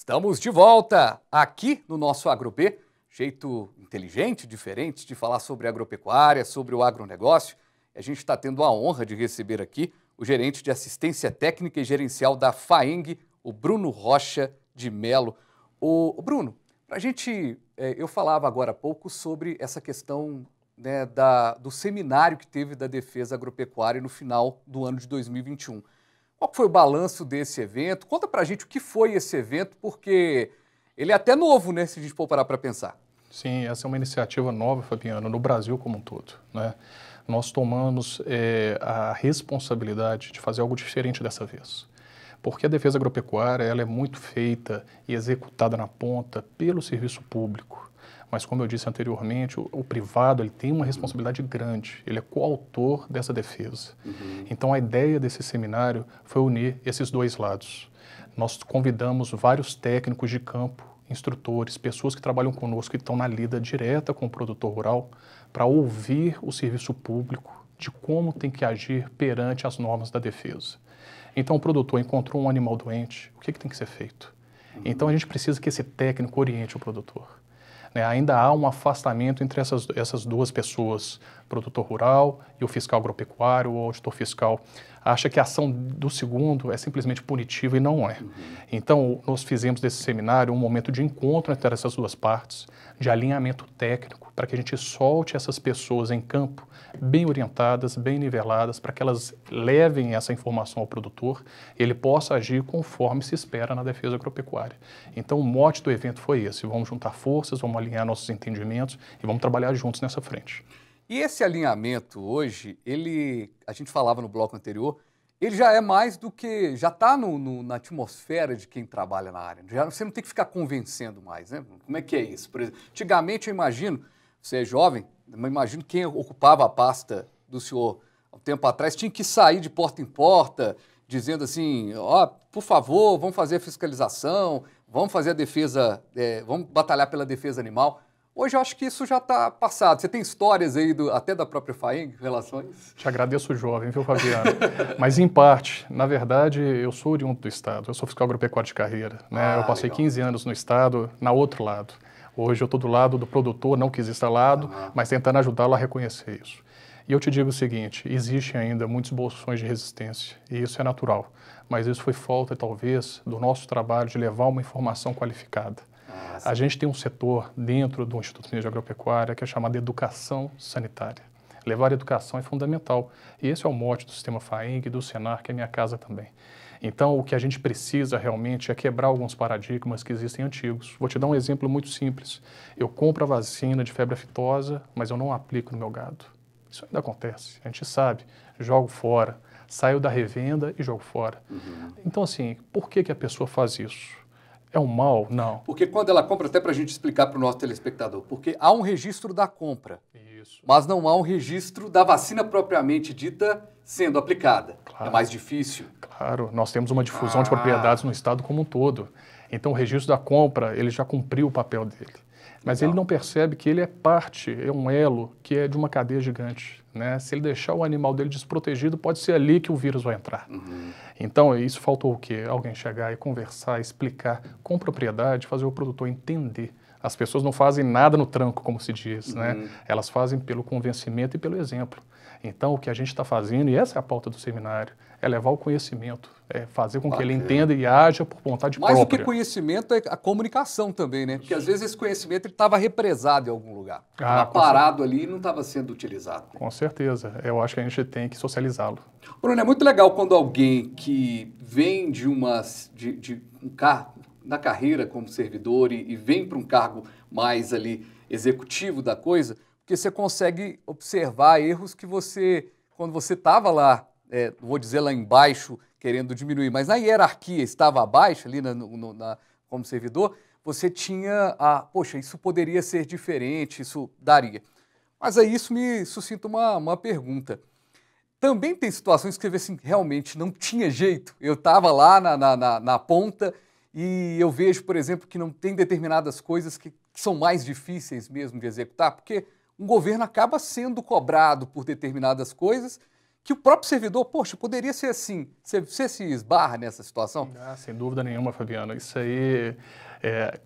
Estamos de volta aqui no nosso AgroP, jeito inteligente, diferente de falar sobre agropecuária, sobre o agronegócio. A gente está tendo a honra de receber aqui o gerente de assistência técnica e gerencial da FAENG, o Bruno Rocha de Melo. O Bruno, para a gente, eu falava agora há pouco sobre essa questão, né, do seminário que teve da defesa agropecuária no final do ano de 2021. Qual foi o balanço desse evento? Conta pra gente o que foi esse evento, porque ele é até novo, né, se a gente for parar para pensar. Sim, essa é uma iniciativa nova, Fabiano, no Brasil como um todo, né? Nós tomamos a responsabilidade de fazer algo diferente dessa vez. Porque a defesa agropecuária ela é muito feita e executada na ponta pelo serviço público. Mas, como eu disse anteriormente, o privado ele tem uma responsabilidade grande, ele é coautor dessa defesa. Então, a ideia desse seminário foi unir esses dois lados. Nós convidamos vários técnicos de campo, instrutores, pessoas que trabalham conosco, que estão na lida direta com o produtor rural, para ouvir o serviço público de como tem que agir perante as normas da defesa. Então, o produtor encontrou um animal doente, o que tem que ser feito? Então, a gente precisa que esse técnico oriente o produtor. Ainda há um afastamento entre essas duas pessoas, o produtor rural e o fiscal agropecuário, o auditor fiscal. Acha que a ação do segundo é simplesmente punitiva e não é. Então, nós fizemos desse seminário um momento de encontro entre essas duas partes, de alinhamento técnico, para que a gente solte essas pessoas em campo bem orientadas, bem niveladas, para que elas levem essa informação ao produtor e ele possa agir conforme se espera na defesa agropecuária. Então, o mote do evento foi esse: vamos juntar forças, vamos alinhar nossos entendimentos e vamos trabalhar juntos nessa frente. E esse alinhamento hoje, a gente falava no bloco anterior, ele já é mais do que, já está na atmosfera de quem trabalha na área. Você não tem que ficar convencendo mais, né? Como é que é isso? Por exemplo, antigamente eu imagino, você é jovem, eu imagino quem ocupava a pasta do senhor há um tempo atrás tinha que sair de porta em porta, dizendo assim, por favor, vamos fazer a fiscalização, vamos fazer a defesa, vamos batalhar pela defesa animal. Hoje eu acho que isso já está passado. Você tem histórias aí até da própria FAENG em relação a isso? Te agradeço, jovem, viu, Fabiano? Mas, em parte, na verdade, eu sou oriundo do Estado. Eu sou fiscal agropecuário de carreira, né? Eu passei legal. 15 anos no Estado, na outro lado. Hoje eu estou do lado do produtor, não que exista lado, mas tentando ajudá-lo a reconhecer isso. E eu te digo o seguinte, existem ainda muitos bolsões de resistência, e isso é natural. Mas isso foi falta, talvez, do nosso trabalho de levar uma informação qualificada. A gente tem um setor dentro do Instituto de Agropecuária que é chamado educação sanitária. Levar a educação é fundamental. E esse é o mote do sistema FAENG e do Senar, que é minha casa também. Então, o que a gente precisa realmente é quebrar alguns paradigmas que existem antigos. Vou te dar um exemplo muito simples. Eu compro a vacina de febre aftosa, mas eu não aplico no meu gado. Isso ainda acontece, a gente sabe. Jogo fora, saio da revenda e jogo fora. Então, assim, por que a pessoa faz isso? É um mal? Não. Porque quando ela compra, até para a gente explicar para o nosso telespectador, porque há um registro da compra, isso. Mas não há um registro da vacina propriamente dita sendo aplicada. Claro. É mais difícil. Claro, nós temos uma difusão de propriedades no estado como um todo. Então o registro da compra, ele já cumpriu o papel dele. Mas ele não percebe que ele é parte, é um elo que é de uma cadeia gigante, né? Se ele deixar o animal dele desprotegido, pode ser ali que o vírus vai entrar. Então, isso faltou o quê? Alguém chegar e conversar, explicar com propriedade, fazer o produtor entender. As pessoas não fazem nada no tranco, como se diz, né? Elas fazem pelo convencimento e pelo exemplo. Então, o que a gente está fazendo, e essa é a pauta do seminário, é levar o conhecimento, é fazer com que ele entenda e haja por vontade própria. Mais do que conhecimento é a comunicação também, né? Porque às vezes esse conhecimento estava represado em algum lugar. Estava parado ali e não estava sendo utilizado. Com certeza. Eu acho que a gente tem que socializá-lo. Bruno, é muito legal quando alguém que vem de um cargo na carreira como servidor e vem para um cargo mais ali executivo da coisa, porque você consegue observar erros que você, quando você estava lá, não vou dizer lá embaixo, querendo diminuir, mas na hierarquia estava abaixo, ali como servidor, você tinha, poxa, isso poderia ser diferente, isso daria. Mas aí isso me suscita uma pergunta. Também tem situações que você vê assim, realmente não tinha jeito. Eu estava lá na ponta e eu vejo, por exemplo, que não tem determinadas coisas que são mais difíceis mesmo de executar, porque um governo acaba sendo cobrado por determinadas coisas que o próprio servidor, poxa, poderia ser assim. Você se esbarra nessa situação? Sem dúvida nenhuma, Fabiano. Isso aí,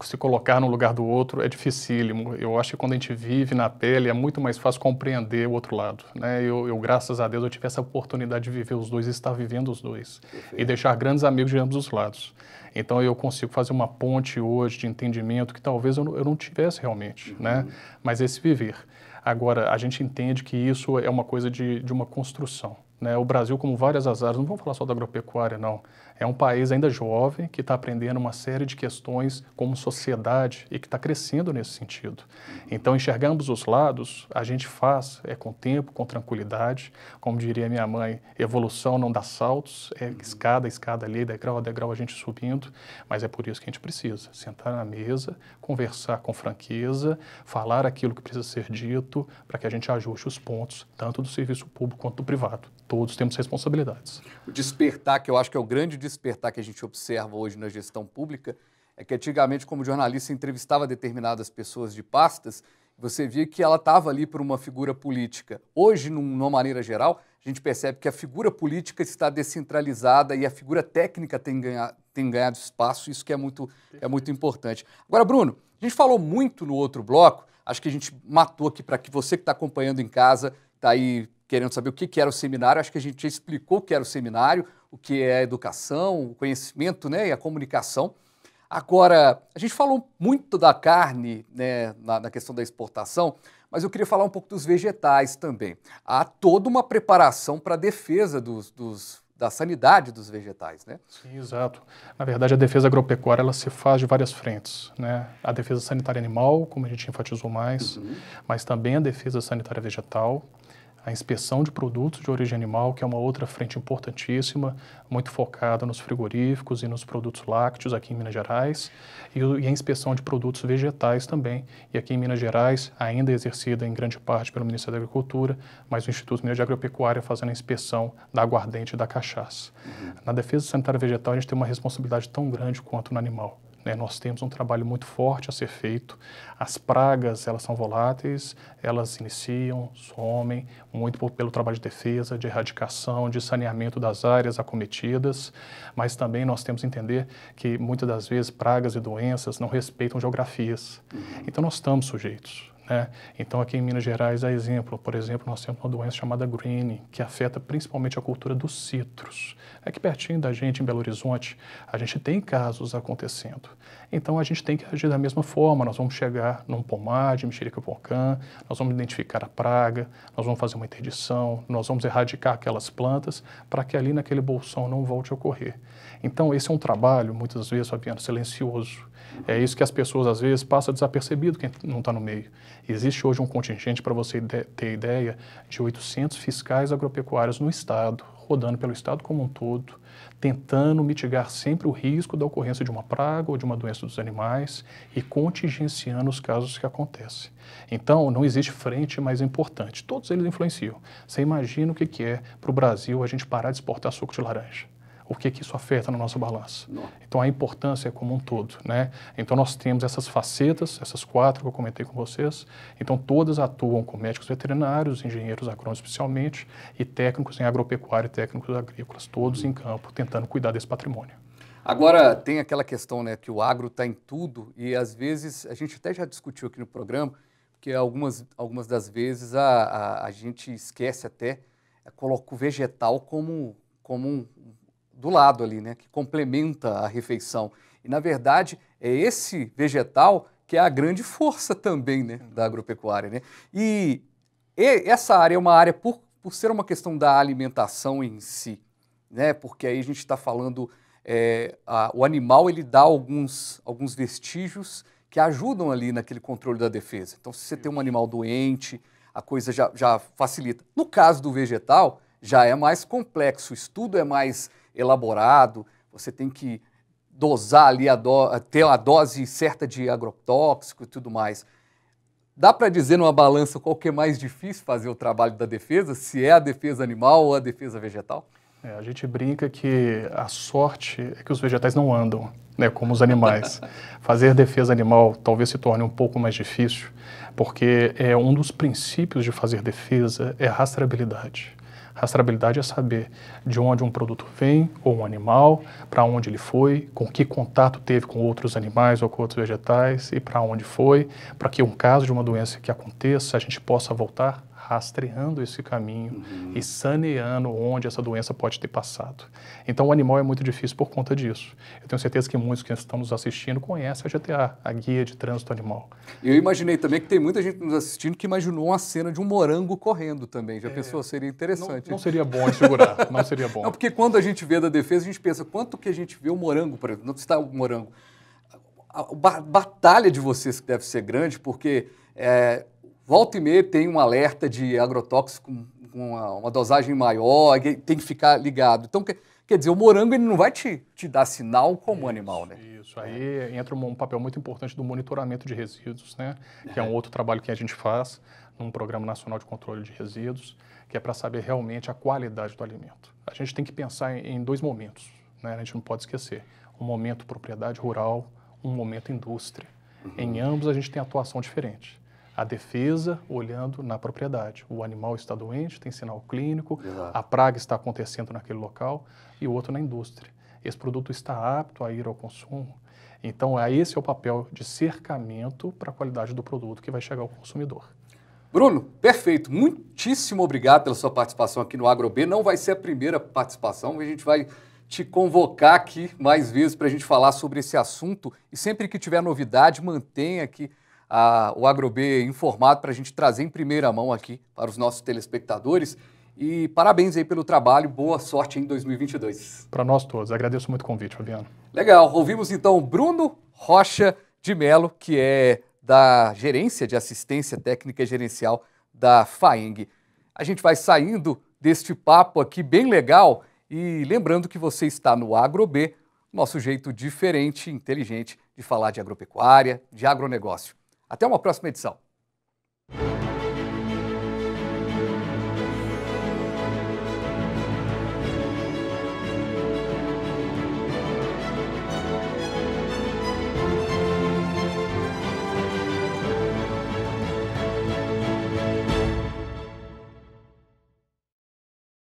se colocar no lugar do outro é dificílimo. Eu acho que quando a gente vive na pele é muito mais fácil compreender o outro lado, né? Graças a Deus, eu tive essa oportunidade de viver os dois e estar vivendo os dois. Perfeito. E deixar grandes amigos de ambos os lados. Então eu consigo fazer uma ponte hoje de entendimento que talvez eu não tivesse realmente, né? Mas esse viver. Agora, a gente entende que isso é uma coisa de uma construção, né? O Brasil, como várias áreas, não vamos falar só da agropecuária, não. É um país ainda jovem que está aprendendo uma série de questões como sociedade e que está crescendo nesse sentido. Então, enxergar ambos os lados, a gente faz com tempo, com tranquilidade. Como diria minha mãe, evolução não dá saltos, é escada a escada ali, degrau a degrau a gente subindo, mas é por isso que a gente precisa sentar na mesa, conversar com franqueza, falar aquilo que precisa ser dito para que a gente ajuste os pontos, tanto do serviço público quanto do privado. Todos temos responsabilidades. O despertar, que eu acho que é o grande despertar que a gente observa hoje na gestão pública, é que antigamente, como jornalista, entrevistava determinadas pessoas de pastas, você via que ela estava ali por uma figura política. Hoje, numa maneira geral, a gente percebe que a figura política está descentralizada e a figura técnica tem ganhado espaço, isso que é muito importante. Agora, Bruno, a gente falou muito no outro bloco, acho que a gente matou aqui para que você que está acompanhando em casa, está aí querendo saber o que era o seminário, acho que a gente já explicou o que era o seminário, o que é a educação, o conhecimento, né, e a comunicação. Agora, a gente falou muito da carne, né, na questão da exportação, mas eu queria falar um pouco dos vegetais também. Há toda uma preparação para a defesa da sanidade dos vegetais, né? Sim, exato. Na verdade, a defesa agropecuária ela se faz de várias frentes, né? A defesa sanitária animal, como a gente enfatizou mais, mas também a defesa sanitária vegetal, a inspeção de produtos de origem animal, que é uma outra frente importantíssima, muito focada nos frigoríficos e nos produtos lácteos aqui em Minas Gerais, e a inspeção de produtos vegetais também, e aqui em Minas Gerais, ainda exercida em grande parte pelo Ministério da Agricultura, mas o Instituto Mineiro de Agropecuária fazendo a inspeção da aguardente e da cachaça. Na defesa sanitária vegetal, a gente tem uma responsabilidade tão grande quanto no animal. Nós temos um trabalho muito forte a ser feito. As pragas, elas são voláteis, elas iniciam, somem, muito pelo trabalho de defesa, de erradicação, de saneamento das áreas acometidas, mas também nós temos que entender que muitas das vezes pragas e doenças não respeitam geografias. Então nós estamos sujeitos. Então, aqui em Minas Gerais, por exemplo, nós temos uma doença chamada greening, que afeta principalmente a cultura dos citros. Aqui pertinho da gente, em Belo Horizonte, a gente tem casos acontecendo. Então, a gente tem que agir da mesma forma. Nós vamos chegar num pomar de mexerica-pocã, nós vamos identificar a praga, nós vamos fazer uma interdição, nós vamos erradicar aquelas plantas para que ali naquele bolsão não volte a ocorrer. Então, esse é um trabalho, muitas vezes, Fabiano, silencioso. É isso que as pessoas, às vezes, passam desapercebido quem não está no meio. Existe hoje um contingente, para você ter ideia, de 800 fiscais agropecuários no Estado, rodando pelo Estado como um todo, tentando mitigar sempre o risco da ocorrência de uma praga ou de uma doença dos animais e contingenciando os casos que acontecem. Então, não existe frente mais importante. Todos eles influenciam. Você imagina o que é para o Brasil a gente parar de exportar suco de laranja. O que isso afeta no nosso balanço. Então, a importância é como um todo, né? Então, nós temos essas facetas, essas 4 que eu comentei com vocês. Então, todas atuam com médicos veterinários, engenheiros agrônomos especialmente, e técnicos em agropecuária e técnicos agrícolas, todos em campo, tentando cuidar desse patrimônio. Agora, tem aquela questão, né, que o agro está em tudo, e às vezes, a gente até já discutiu aqui no programa, que algumas das vezes a gente esquece até, coloca o vegetal como do lado ali, né, que complementa a refeição. E, na verdade, é esse vegetal que é a grande força também, né, da agropecuária, né? E essa área é uma área, por ser uma questão da alimentação em si, né, porque aí a gente está falando, o animal ele dá alguns vestígios que ajudam ali naquele controle da defesa. Então, se você tem um animal doente, a coisa já facilita. No caso do vegetal, já é mais complexo, o estudo é mais elaborado, você tem que dosar ali, ter a dose certa de agrotóxico e tudo mais. Dá para dizer numa balança qual que é mais difícil fazer o trabalho da defesa, se é a defesa animal ou a defesa vegetal? A gente brinca que a sorte é que os vegetais não andam, né, como os animais. Fazer defesa animal talvez se torne um pouco mais difícil, porque um dos princípios de fazer defesa é a rastreabilidade. Rastreabilidade é saber de onde um produto vem, ou um animal, para onde ele foi, com que contato teve com outros animais ou com outros vegetais e para onde foi, para que um caso de uma doença que aconteça, a gente possa voltar rastreando esse caminho e saneando onde essa doença pode ter passado. Então o animal é muito difícil por conta disso. Eu tenho certeza que muitos que estão nos assistindo conhecem a GTA, a Guia de Trânsito Animal. Eu imaginei também que tem muita gente nos assistindo que imaginou uma cena de um morango correndo também. Já pensou? Seria interessante. Não seria bom de segurar, não seria bom. Não, porque quando a gente vê da defesa, a gente pensa, quanto que a gente vê o morango, por exemplo, não está o morango. A batalha de vocês deve ser grande, porque volta e meia tem um alerta de agrotóxico com uma dosagem maior, tem que ficar ligado. Então, quer dizer, o morango ele não vai te dar sinal como animal, né? Isso, aí entra um papel muito importante do monitoramento de resíduos, né? Que é um outro trabalho que a gente faz num Programa Nacional de Controle de Resíduos, que é para saber realmente a qualidade do alimento. A gente tem que pensar em dois momentos, né? A gente não pode esquecer. Um momento propriedade rural, um momento indústria. Em ambos a gente tem atuação diferente. A defesa olhando na propriedade. O animal está doente, tem sinal clínico, a praga está acontecendo naquele local, e o outro na indústria. Esse produto está apto a ir ao consumo. Então, esse é o papel de cercamento para a qualidade do produto que vai chegar ao consumidor. Bruno, perfeito. Muitíssimo obrigado pela sua participação aqui no AgroB. Não vai ser a primeira participação, a gente vai te convocar aqui mais vezes para a gente falar sobre esse assunto. E sempre que tiver novidade, mantenha aqui o AgroB informado para a gente trazer em primeira mão aqui para os nossos telespectadores. E parabéns aí pelo trabalho, boa sorte em 2022. Para nós todos, agradeço muito o convite, Fabiano. Legal, ouvimos então Bruno Rocha de Melo, que é da Gerência de Assistência Técnica e Gerencial da FAENG. A gente vai saindo deste papo aqui bem legal e lembrando que você está no AgroB, nosso jeito diferente e inteligente de falar de agropecuária, de agronegócio. Até uma próxima edição.